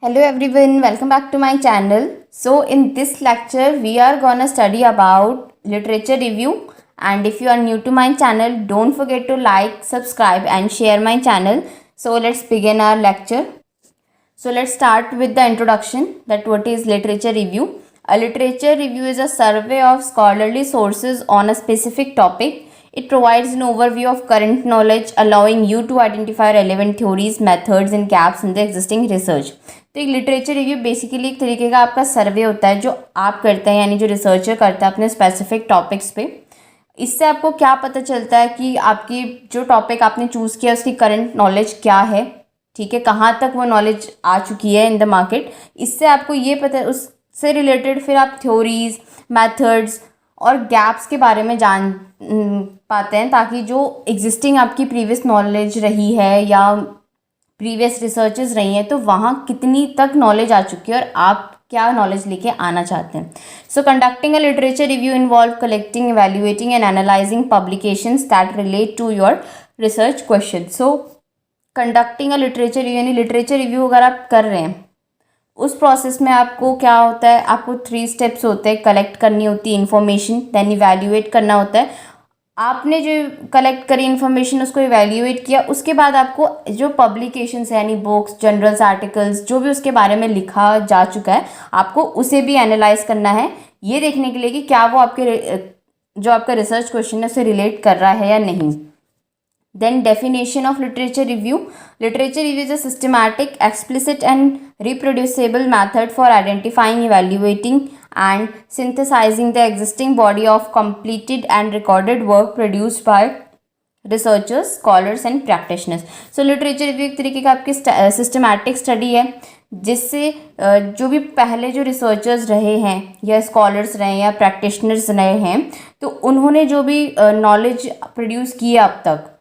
Hello everyone, welcome back to my channel. So in this lecture we are gonna study about literature review, and if you are new to my channel, don't forget to like, subscribe and share my channel. So let's begin our lecture. So let's start with the introduction, that what is literature review. A literature review is a survey of scholarly sources on a specific topic. It provides an overview of current knowledge, allowing you to identify relevant theories, methods and gaps in the existing research. तो एक literature review basically एक तरीके का आपका सर्वे होता है जो आप करते हैं, यानी जो रिसर्चर करता है अपने स्पेसिफिक टॉपिक्स पे. इससे आपको क्या पता चलता है कि आपकी जो टॉपिक आपने चूज़ किया उसकी करंट नॉलेज क्या है, ठीक है, कहाँ तक वो नॉलेज आ चुकी है इन द मार्केट. इससे आपको ये पता, उससे रिलेटेड फिर आप थ्योरीज, मेथड्स और गैप्स के बारे में जान पाते हैं, ताकि जो एग्जिस्टिंग आपकी प्रीवियस नॉलेज रही है या प्रीवियस रिसर्चेस रही हैं तो वहाँ कितनी तक नॉलेज आ चुकी है और आप क्या नॉलेज लेके आना चाहते हैं. So conducting a literature review involve collecting, evaluating and analysing publications that relate to your research question. So conducting a literature review यानी लिटरेचर रिव्यू अगर आप कर रहे हैं, उस प्रोसेस में आपको क्या होता है, आपको 3 स्टेप्स होते हैं. कलेक्ट करनी होती है इन्फॉर्मेशन, देन इवैल्यूएट करना होता है. आपने जो कलेक्ट करी इन्फॉर्मेशन उसको इवैल्यूएट किया, उसके बाद आपको जो पब्लिकेशंस है यानी बुक्स, जर्नल्स, आर्टिकल्स जो भी उसके बारे में लिखा जा चुका है, आपको उसे भी एनालाइज करना है, ये देखने के लिए कि क्या वो आपके जो आपका रिसर्च क्वेश्चन है उसे रिलेट कर रहा है या नहीं. Then definition of literature review. Literature review is a systematic, explicit and reproducible method for identifying, evaluating and synthesizing the existing body of completed and recorded work produced by researchers, scholars and practitioners. So literature review एक तरीके का आपकी systematic study है, जिससे जो भी पहले जो रिसर्चर्स रहे हैं या स्कॉलर्स रहे हैं या प्रैक्टिशनर्स रहे हैं, तो उन्होंने जो भी नॉलेज प्रोड्यूस किया अब तक,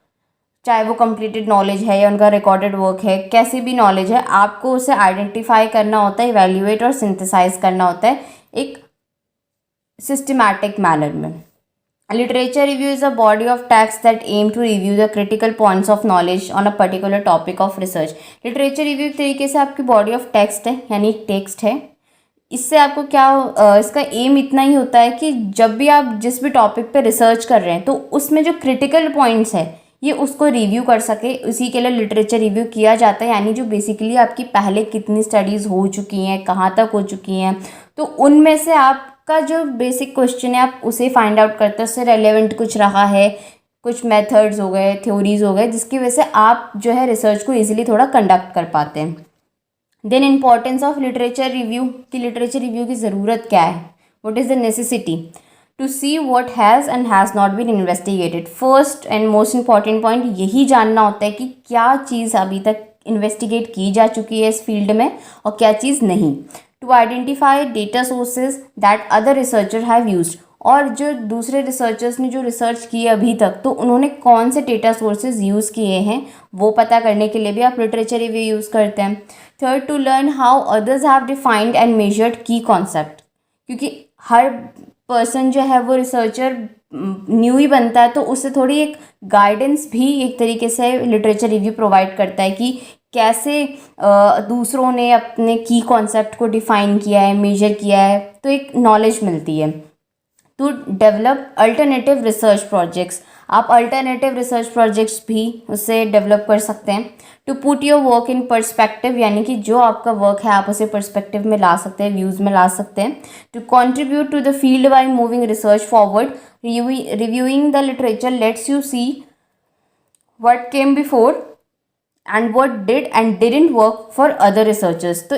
चाहे वो कंप्लीटेड नॉलेज है या उनका रिकॉर्डेड वर्क है, कैसी भी नॉलेज है, आपको उसे आइडेंटिफाई करना होता है, इवैल्यूएट और सिंथेसाइज करना होता है एक सिस्टमैटिक मैनर में. Literature review is a body of text that aim to review the critical points of knowledge on a particular topic of research. Literature review एक तरीके से आपकी बॉडी ऑफ टेक्स्ट है, यानी टेक्स्ट है. इससे आपको क्या इसका एम इतना ही होता है कि जब भी आप जिस भी टॉपिक पे रिसर्च कर रहे हैं तो उसमें जो क्रिटिकल पॉइंट्स है ये उसको रिव्यू कर सके, उसी के लिए लिटरेचर रिव्यू किया जाता है. यानी जो बेसिकली आपकी पहले कितनी स्टडीज़ हो चुकी हैं, कहाँ तक हो चुकी हैं, तो उनमें से आपका जो बेसिक क्वेश्चन है आप उसे फाइंड आउट करते हैं, उससे रेलेवेंट कुछ रहा है, कुछ मेथड्स हो गए, थ्योरीज हो गए, जिसकी वजह से आप जो है रिसर्च को ईजिली थोड़ा कंडक्ट कर पाते हैं. Then importance of literature review, कि लिटरेचर रिव्यू की ज़रूरत क्या है, what is the necessity to see what has and has not been investigated. First and most important point यही जानना होता है कि क्या चीज़ अभी तक इन्वेस्टिगेट की जा चुकी है इस फील्ड में और क्या चीज़ नहीं. To identify data sources that other researcher have used, और जो दूसरे रिसर्चर्स ने जो रिसर्च की अभी तक, तो उन्होंने कौन से डेटा सोर्सेज यूज़ किए हैं वो पता करने के लिए भी आप लिटरेचर रिव्यू यूज़ करते हैं. Third, to learn how others have defined and measured key concept, क्योंकि हर पर्सन जो है वो रिसर्चर न्यू ही बनता है, तो उससे थोड़ी एक गाइडेंस भी एक तरीके से लिटरेचर रिव्यू प्रोवाइड करता है कि कैसे दूसरों ने अपने की कॉन्सेप्ट को डिफ़ाइन किया है, मेजर किया है, तो एक नॉलेज मिलती है. To develop alternative research projects, आप अल्टरनेटिव रिसर्च प्रोजेक्ट्स भी उससे डेवलप कर सकते हैं. To put your work in perspective, यानी कि जो आपका वर्क है आप उसे पर्सपेक्टिव में ला सकते हैं, व्यूज़ में ला सकते हैं. To contribute to the field by moving research forward. Reviewing the literature lets you see what came before and what did and didn't work for other researchers. तो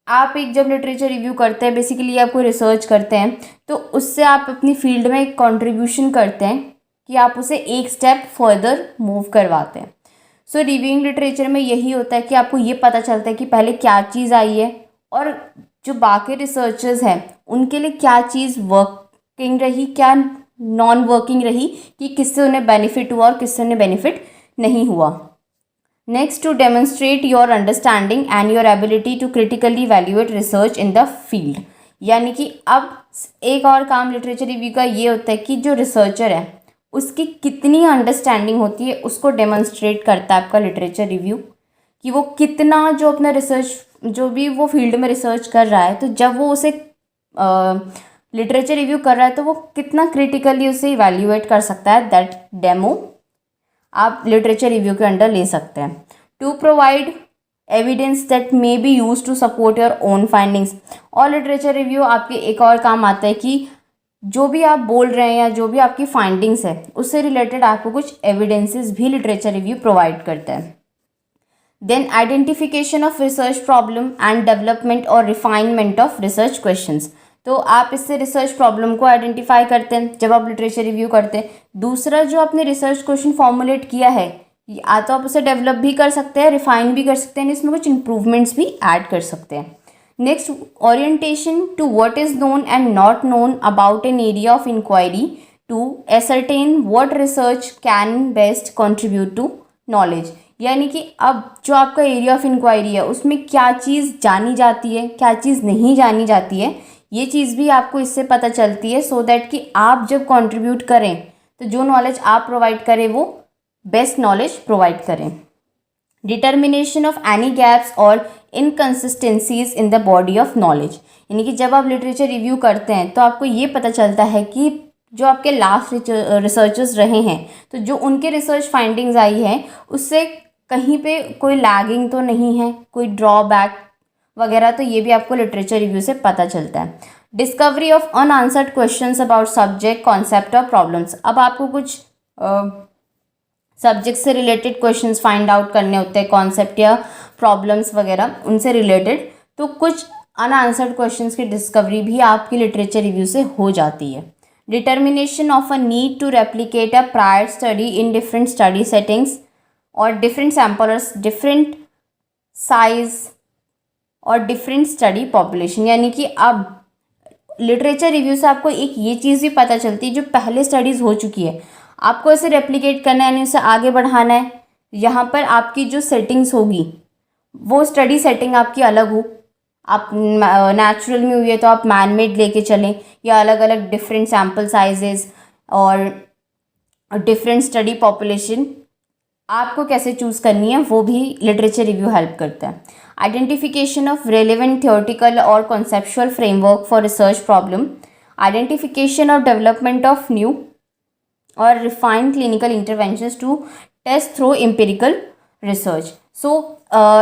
आप एक जब लिटरेचर रिव्यू करते हैं, बेसिकली आपको रिसर्च करते हैं, तो उससे आप अपनी फील्ड में एक कंट्रीब्यूशन करते हैं कि आप उसे एक स्टेप फर्दर मूव करवाते हैं. सो रिव्यूइंग लिटरेचर में यही होता है कि आपको ये पता चलता है कि पहले क्या चीज़ आई है और जो बाकी रिसर्चर्स हैं उनके लिए क्या चीज़ वर्किंग रही, क्या नॉन वर्किंग रही, कि किससे उन्हें बेनिफिट हुआ और किससे उन्हें बेनिफिट नहीं हुआ. Next, to demonstrate your understanding and your ability to critically evaluate research in the field. यानी कि अब एक और काम लिटरेचर रिव्यू का ये होता है कि जो रिसर्चर है उसकी कितनी अंडरस्टैंडिंग होती है उसको डेमोन्स्ट्रेट करता है आपका लिटरेचर रिव्यू, कि वो कितना जो अपना रिसर्च जो भी वो फील्ड में रिसर्च कर रहा है, तो जब वो उसे लिटरेचर रिव्यू कर रहा है तो वो कितना क्रिटिकली उसे इवैल्यूएट कर सकता है, दैट डेमो आप लिटरेचर रिव्यू के अंडर ले सकते हैं। To provide evidence that may be use to support your own findings. और लिटरेचर रिव्यू आपके एक और काम आता है कि जो भी आप बोल रहे हैं या जो भी आपकी फाइंडिंग्स है उससे रिलेटेड आपको कुछ एविडेंसेस भी लिटरेचर रिव्यू प्रोवाइड करता है। Then identification of research problem and development और रिफाइनमेंट ऑफ रिसर्च क्वेश्चंस। तो आप इससे रिसर्च प्रॉब्लम को आइडेंटिफाई करते हैं जब आप लिटरेचर रिव्यू करते हैं। दूसरा, जो आपने रिसर्च क्वेश्चन फॉर्मुलेट किया है, या तो आप उसे डेवलप भी कर सकते हैं, रिफाइन भी कर सकते हैं, इसमें कुछ इंप्रूवमेंट्स भी ऐड कर सकते हैं। Next, orientation to what is known and not known about an area of inquiry to ascertain what research can best contribute to knowledge. यानी कि अब जो आपका एरिया ऑफ इंक्वायरी है उसमें क्या चीज़ जानी जाती है, क्या चीज़ नहीं जानी जाती है, ये चीज़ भी आपको इससे पता चलती है, सो दैट कि आप जब कंट्रीब्यूट करें तो जो नॉलेज आप प्रोवाइड करें वो बेस्ट नॉलेज प्रोवाइड करें। डिटर्मिनेशन ऑफ एनी गैप्स और inconsistencies in the body of knowledge. यानी कि जब आप लिटरेचर रिव्यू करते हैं तो आपको ये पता चलता है कि जो आपके लास्ट रिसर्चर्स रहे हैं, तो जो उनके रिसर्च फाइंडिंग्स आई हैं उससे कहीं पे कोई लैगिंग तो नहीं है, कोई ड्रॉबैक वगैरह, तो ये भी आपको लिटरेचर रिव्यू से पता चलता है। Discovery of unanswered questions about subject, concept और प्रॉब्लम्स। अब आपको कुछ सब्जेक्ट से रिलेटेड क्वेश्चंस फाइंड आउट करने होते हैं, कॉन्सेप्ट या प्रॉब्लम्स वगैरह उनसे रिलेटेड, तो कुछ अनआंसर्ड क्वेश्चंस की डिस्कवरी भी आपकी लिटरेचर रिव्यू से हो जाती है। Determination of a need to replicate a prior study in different study settings और डिफरेंट सैम्पलर्स, डिफरेंट साइज और डिफरेंट स्टडी पॉपुलेशन। यानी कि अब लिटरेचर रिव्यू से आपको एक ये चीज़ भी पता चलती है, जो पहले स्टडीज़ हो चुकी है आपको इसे रेप्लिकेट करना है, यानी उसे आगे बढ़ाना है। यहाँ पर आपकी जो सेटिंग्स होगी वो स्टडी सेटिंग आपकी अलग हो, आप नेचुरल में हुई है तो आप मैन मेड लेके चलें, या अलग अलग डिफरेंट सैम्पल साइजेस और डिफरेंट स्टडी पॉपुलेशन आपको कैसे चूज़ करनी है वो भी लिटरेचर रिव्यू हेल्प करता है। आइडेंटिफिकेशन ऑफ रेलिवेंट थियोरटिकल और conceptual framework for research problem, identification और डेवलपमेंट ऑफ न्यू और refined clinical interventions to test through empirical research. So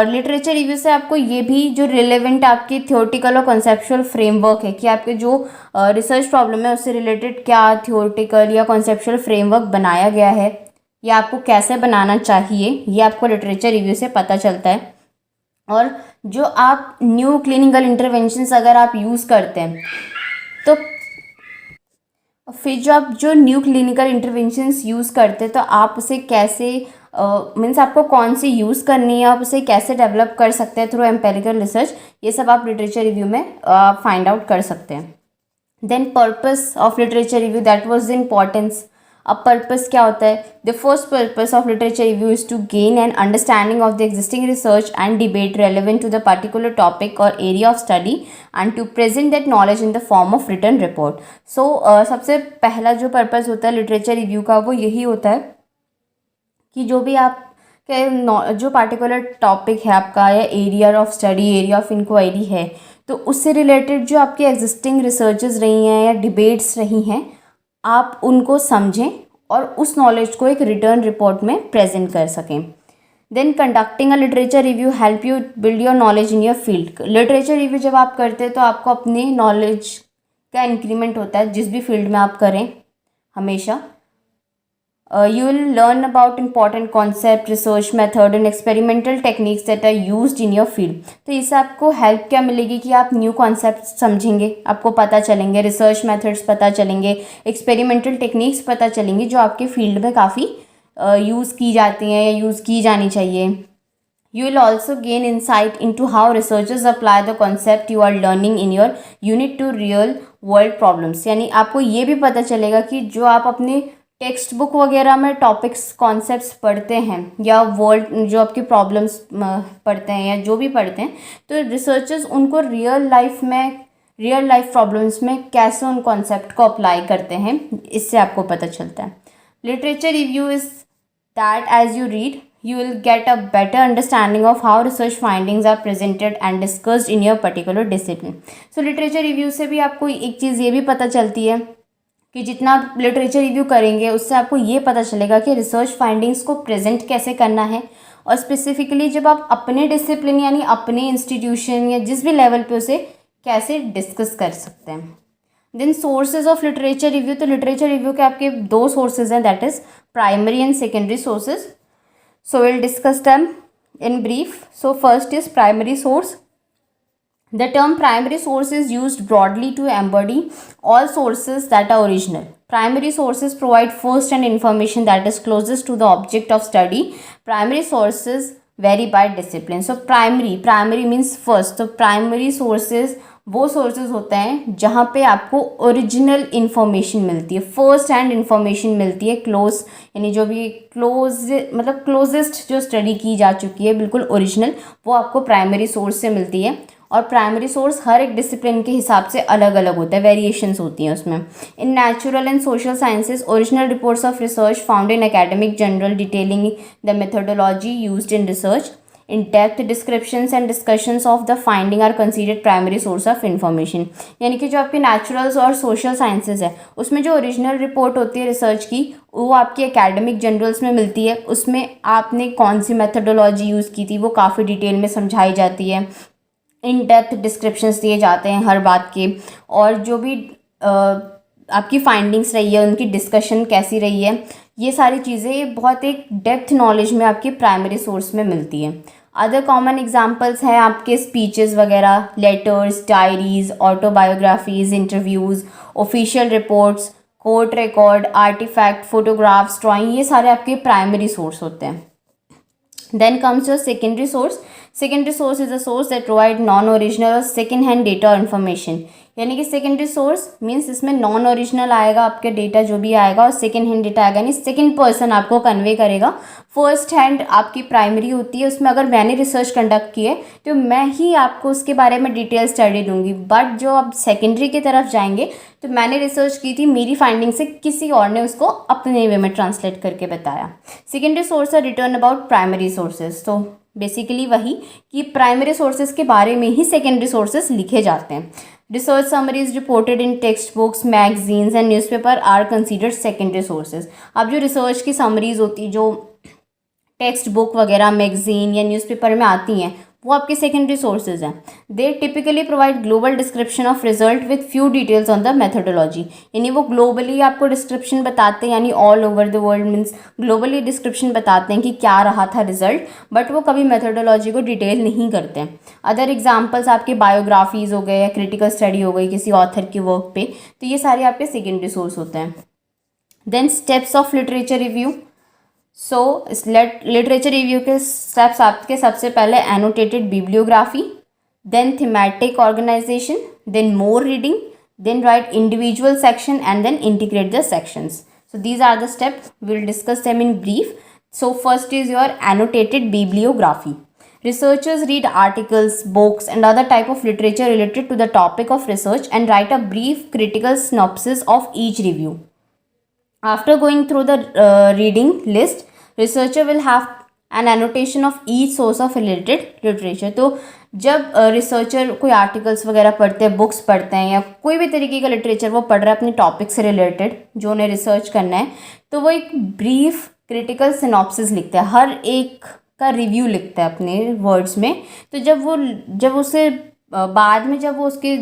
literature review से आपको ये भी जो रिलेवेंट आपकी थियोरटिकल और कॉन्सेप्चुअल फ्रेमवर्क है कि आपके जो रिसर्च प्रॉब्लम है उससे रिलेटेड क्या थियोरटिकल या कॉन्सेप्चुअल फ्रेमवर्क बनाया गया है या आपको कैसे बनाना चाहिए, ये आपको लिटरेचर रिव्यू से पता चलता है। और जो आप न्यू क्लिनिकल इंटरवेंशंस अगर आप यूज़ करते हैं तो फिर जो आप जो न्यू क्लिनिकल इंटरवेंशंस यूज़ करते हैं तो आप उसे कैसे मीन्स आपको कौन सी यूज़ करनी है, आप उसे कैसे डेवलप कर सकते हैं थ्रू एम्पेरिकल रिसर्च, ये सब आप लिटरेचर रिव्यू में फाइंड आउट कर सकते हैं। Then purpose of literature review, that was the importance. अब पर्पस क्या होता है? The first purpose of literature review is to gain an understanding of the existing research and debate relevant to the particular topic और area of study and to present that knowledge in the form of written report. So सबसे पहला जो purpose होता है literature review का वो यही होता है कि जो भी आप के जो पार्टिकुलर टॉपिक है आपका या area of study, area of inquiry है, तो उससे रिलेटेड जो आपकी एग्जिस्टिंग रिसर्चेस रही हैं या डिबेट्स रही हैं आप उनको समझें और उस नॉलेज को एक रिटर्न रिपोर्ट में प्रेजेंट कर सकें। Then conducting a literature review help you build your knowledge in your field. Literature review जब आप करते हैं तो आपको अपनी नॉलेज का इंक्रीमेंट होता है जिस भी फील्ड में आप करें हमेशा। You will learn about important concept, research method and experimental techniques that are used in your field। तो इससे आपको हेल्प क्या मिलेगी कि आप न्यू कॉन्सेप्ट समझेंगे, आपको पता चलेंगे, रिसर्च मेथड्स पता चलेंगे, एक्सपेरिमेंटल टेक्निक्स पता चलेंगी जो आपके फील्ड में काफ़ी यूज़ की जाती हैं या यूज़ की जानी चाहिए। You will also gain insight into how researchers apply the concept you are learning in your unit to real world problems। यानी आपको ये भी पता चलेगा कि जो आप अपने टेक्स्ट बुक वगैरह में टॉपिक्स कॉन्सेप्ट्स पढ़ते हैं या वर्ल्ड जो आपकी प्रॉब्लम्स पढ़ते हैं या जो भी पढ़ते हैं, तो रिसर्चर्स उनको रियल लाइफ प्रॉब्लम्स में कैसे उन कॉन्सेप्ट को अप्लाई करते हैं, इससे आपको पता चलता है। Literature review is that as you read you will get a better understanding of how research findings are presented and discussed in your particular discipline. So literature review से भी आपको एक चीज़ ये भी पता चलती है कि जितना आप लिटरेचर रिव्यू करेंगे उससे आपको ये पता चलेगा कि रिसर्च फाइंडिंग्स को प्रेजेंट कैसे करना है, और स्पेसिफिकली जब आप अपने डिसिप्लिन यानी अपने इंस्टीट्यूशन या जिस भी लेवल पे उसे कैसे डिस्कस कर सकते हैं. Then sources of literature review. तो लिटरेचर रिव्यू के आपके दो सोर्सेज हैं, that is primary and secondary sources. So will discuss them in brief. So first is primary source. The term primary source is used broadly to embody all sources that are original. Primary sources provide first-hand information that is closest to the object of study. Primary sources vary by discipline. So primary means first. So primary sources वो sources होते हैं जहाँ पे आपको original information मिलती है, first hand information मिलती है, क्लोज यानी जो भी मतलब क्लोजेस्ट जो स्टडी की जा चुकी है बिल्कुल ओरिजिनल, वो आपको प्राइमरी सोर्स से मिलती है. और प्राइमरी सोर्स हर एक डिसिप्लिन के हिसाब से अलग अलग होता है, वेरिएशंस होती हैं उसमें. In natural and social sciences original reports of research found in academic journal detailing the methodology used in research. In-depth descriptions and discussions of the finding are considered primary source of information. यानी कि जो आपके naturals और social sciences है उसमें जो original report होती है रिसर्च की वो आपकी एकेडमिक जर्नल्स में मिलती है. उसमें आपने कौन सी मेथोडोलॉजी यूज़ की थी वो काफ़ी डिटेल में समझाई जाती है, इन डेप्थ डिस्क्रिप्शंस दिए जाते हैं हर बात के, और जो भी आपकी फाइंडिंग्स रही है उनकी डिस्कशन कैसी रही है, ये सारी चीज़ें बहुत एक डेप्थ नॉलेज में आपकी प्राइमरी सोर्स में मिलती है. अदर कॉमन एग्जांपल्स हैं आपके स्पीचेस वगैरह, letters, diaries, autobiographies, interviews, official reports, court record, artifact, photographs, drawing, ये सारे आपके प्राइमरी सोर्स होते हैं. Then comes your secondary source. Secondary source is a source that provide non original और second hand data और information. यानी कि secondary source means इसमें नॉन ओरिजिनल आएगा आपके डेटा जो भी आएगा, और सेकेंड हैंड डेटा आएगा यानी सेकेंड पर्सन आपको कन्वे करेगा. फर्स्ट हैंड आपकी प्राइमरी होती है, उसमें अगर मैंने रिसर्च कंडक्ट की है तो मैं ही आपको उसके बारे में डिटेल स्टडी दूंगी. बट जो आप सेकेंडरी की तरफ जाएंगे तो मैंने रिसर्च की थी, मेरी फाइंडिंग से किसी और ने उसको अपने वे में ट्रांसलेट करके बताया. Secondary source are written about primary sources. तो बेसिकली वही कि प्राइमरी सोर्सेज के बारे में ही सेकेंडरी सोर्सेज लिखे जाते हैं. Research summaries reported in textbooks, magazines and newspaper are considered secondary sources. अब जो रिसर्च की समरीज होती है जो टेक्स्ट बुक वगैरह मैगजीन या न्यूज़पेपर में आती हैं वो आपके सेकेंडरी सोर्सेज हैं. दे typically provide global description of result with few details on the methodology. यानी वो ग्लोबली आपको डिस्क्रिप्शन बताते हैं, यानी all over the world means globally description बताते हैं कि क्या रहा था रिजल्ट, बट वो कभी मेथोडोलॉजी को डिटेल नहीं करते हैं. अदर एग्जाम्पल्स आपके बायोग्राफीज हो गए या क्रिटिकल स्टडी हो गई किसी ऑथर की वर्क पे, तो ये सारे आपके सेकेंडरी सोर्स होते हैं. Then steps of literature review. So literature review के स्टेप्स आपके सबसे पहले annotated bibliography, then thematic organisation, then more reading, then write individual section and then integrate the sections. So these are the steps. We'll discuss them in brief. So first is your annotated bibliography. Researchers read articles, books and other type of literature related to the topic of research and write a brief critical synopsis of each review. After going through the reading list, researcher will have an annotation of each source of related literature. तो जब researcher कोई articles वगैरह पढ़ते हैं, books पढ़ते हैं या कोई भी तरीके का लिटरेचर वो पढ़ रहा है अपने टॉपिक से रिलेटेड जो उन्हें रिसर्च करना है, तो वो एक ब्रीफ क्रिटिकल सिनॉप्सिस लिखता है, हर एक का रिव्यू लिखता है अपने वर्ड्स में. तो जब उसे बाद में जब वो उसके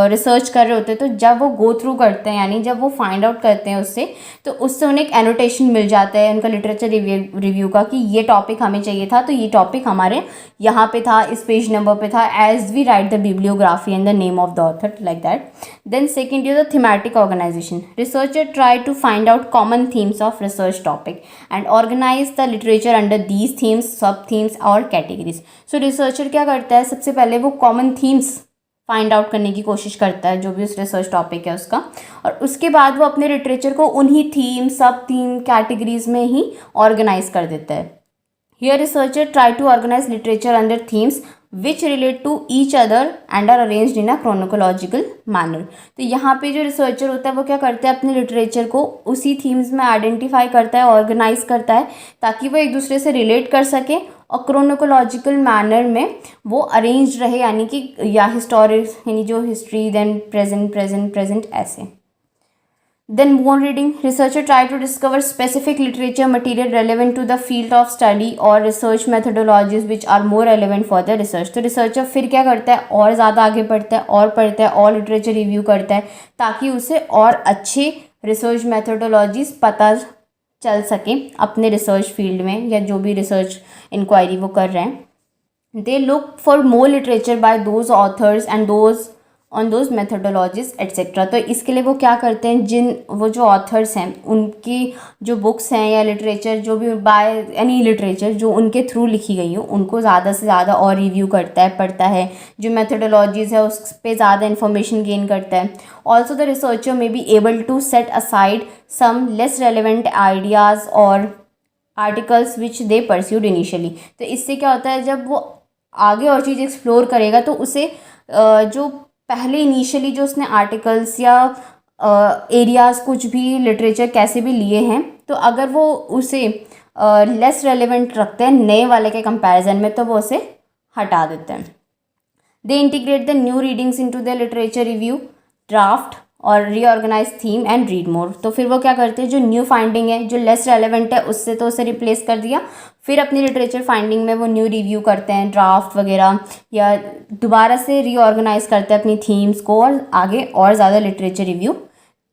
रिसर्च कर रहे होते हैं तो जब वो गो थ्रू करते हैं यानी जब वो फाइंड आउट करते हैं तो उससे उन्हें एक एनोटेशन मिल जाता है उनका लिटरेचर रिव्यू का कि ये टॉपिक हमें चाहिए था, तो ये टॉपिक हमारे यहाँ पे था, इस पेज नंबर पे था, as we write the bibliography and the name of the author like that. Then second is the thematic organisation. Researcher try to find out common themes of research topic and organise the literature under these themes, sub themes और categories. So researcher क्या करता है, सबसे पहले वो common themes find out करने की कोशिश करता है जो भी उस रिसर्च टॉपिक है उसका, और उसके बाद वो अपने लिटरेचर को उन्हीं थीम, सब थीम, कैटेगरीज में ही ऑर्गेनाइज कर देता है. Here researcher try to organise literature under themes which relate to each other and are arranged in a chronological manner. तो यहाँ पे जो रिसर्चर होता है वो क्या करता है, अपने लिटरेचर को उसी थीम्स में आइडेंटिफाई करता है, ऑर्गेनाइज करता है, ताकि वो एक दूसरे से रिलेट कर सके और क्रोनोकोलॉजिकल मैनर में वो अरेंज रहे, यानी कि या हिस्टोरिक यानी जो history then present present present ऐसे। Then more reading. Researcher try to discover specific literature material relevant to the field of study or research methodologies which are more relevant for the research. तो researcher फिर क्या करता है, और ज़्यादा आगे पढ़ता है और पढ़ता है और लिटरेचर रिव्यू करता है, ताकि उसे और अच्छे रिसर्च मेथोडोलॉजीज पता चल सके अपने रिसर्च फील्ड में, या जो भी रिसर्च इंक्वायरी वो कर रहे हैं। They look for more literature bye those authors and those on those methodologies etcetera. तो इसके लिए वो क्या करते हैं, वो जो ऑथर्स हैं उनकी जो बुक्स हैं या लिटरेचर जो भी बाय एनी लिटरेचर जो उनके थ्रू लिखी गई हो, उनको ज़्यादा से ज़्यादा और रिव्यू करता है, पढ़ता है, जो मेथोडोलॉजीज़ है उस पर ज़्यादा इन्फॉर्मेशन गेन करता है। Also the researcher may be able to set aside some less relevant ideas और articles which they pursued initially. तो इससे क्या होता है, जब वो आगे और चीज़ एक्सप्लोर करेगा तो उसे जो पहले इनिशियली जो उसने आर्टिकल्स या एरियाज़ कुछ भी लिटरेचर कैसे भी लिए हैं, तो अगर वो उसे लेस रेलेवेंट रखते हैं नए वाले के कंपैरिजन में, तो वो उसे हटा देते हैं। They integrate the new readings into the literature review draft और reorganise theme and read more. तो फिर वो क्या करते हैं, जो न्यू फाइंडिंग है, जो लेस रेलेवेंट है, उससे तो उसे रिप्लेस कर दिया, फिर अपनी लिटरेचर फाइंडिंग में वो न्यू रिव्यू करते हैं, ड्राफ्ट वगैरह, या दोबारा से रीऑर्गेनाइज करते हैं अपनी थीम्स को और आगे और ज़्यादा लिटरेचर रिव्यू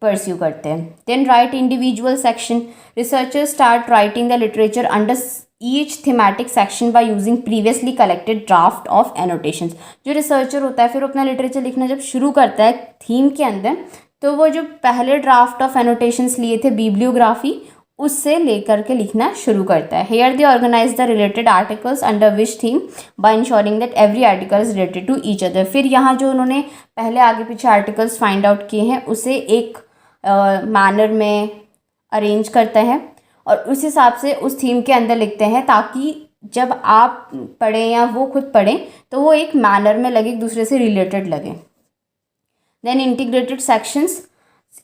परस्यू करते हैं। Then write individual section. Researchers start writing the literature under each thematic section by using previously collected draft of annotations. जो रिसर्चर होता है फिर अपना लिटरेचर लिखना जब शुरू करता है थीम के अंदर, तो वो जो पहले ड्राफ्ट ऑफ एनोटेशंस लिए थे बिब्लियोग्राफी, उससे लेकर के लिखना शुरू करता है। Here they organise the related articles under which theme by ensuring that every article is related to each other. फिर यहाँ जो उन्होंने पहले आगे पीछे आर्टिकल्स फाइंड आउट किए हैं उसे एक मैनर में अरेंज करता है और उस हिसाब से उस थीम के अंदर लिखते हैं, ताकि जब आप पढ़ें या वो खुद पढ़ें तो वो एक मैनर में लगे, एक दूसरे से रिलेटेड लगे। Then integrated sections.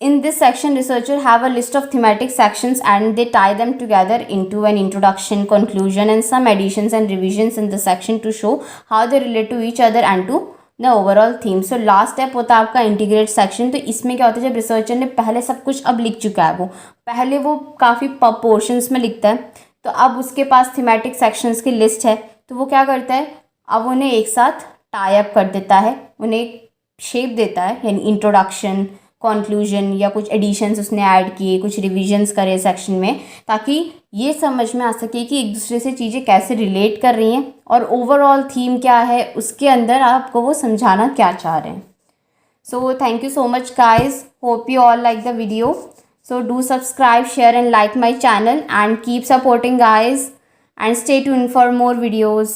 In this section, researchers have a list of thematic sections and they tie them together into an introduction, conclusion and some additions and revisions in the section to show how they relate to each other and to the overall theme. So last step होता है आपका integrate section. तो इसमें क्या होता है, जब researcher ने पहले सब कुछ अब लिख चुका है, वो पहले वो काफ़ी पोर्शंस में लिखता है, तो अब उसके पास थीमेटिक सेक्शंस की लिस्ट है, तो वो क्या करता है, अब उन्हें एक साथ टाई अप कर देता है, उन्हें एक शेप देता है, यानी इंट्रोडक्शन, कंक्लूजन या कुछ एडिशंस उसने ऐड किए, कुछ रिविजन्स करे सेक्शन में, ताकि ये समझ में आ सके कि एक दूसरे से चीज़ें कैसे रिलेट कर रही हैं और ओवरऑल थीम क्या है, उसके अंदर आपको वो समझाना क्या चाह रहे हैं। So thank you so much guys, hope you all like the video. So do subscribe, share and like my channel and keep supporting guys and stay tuned for more videos.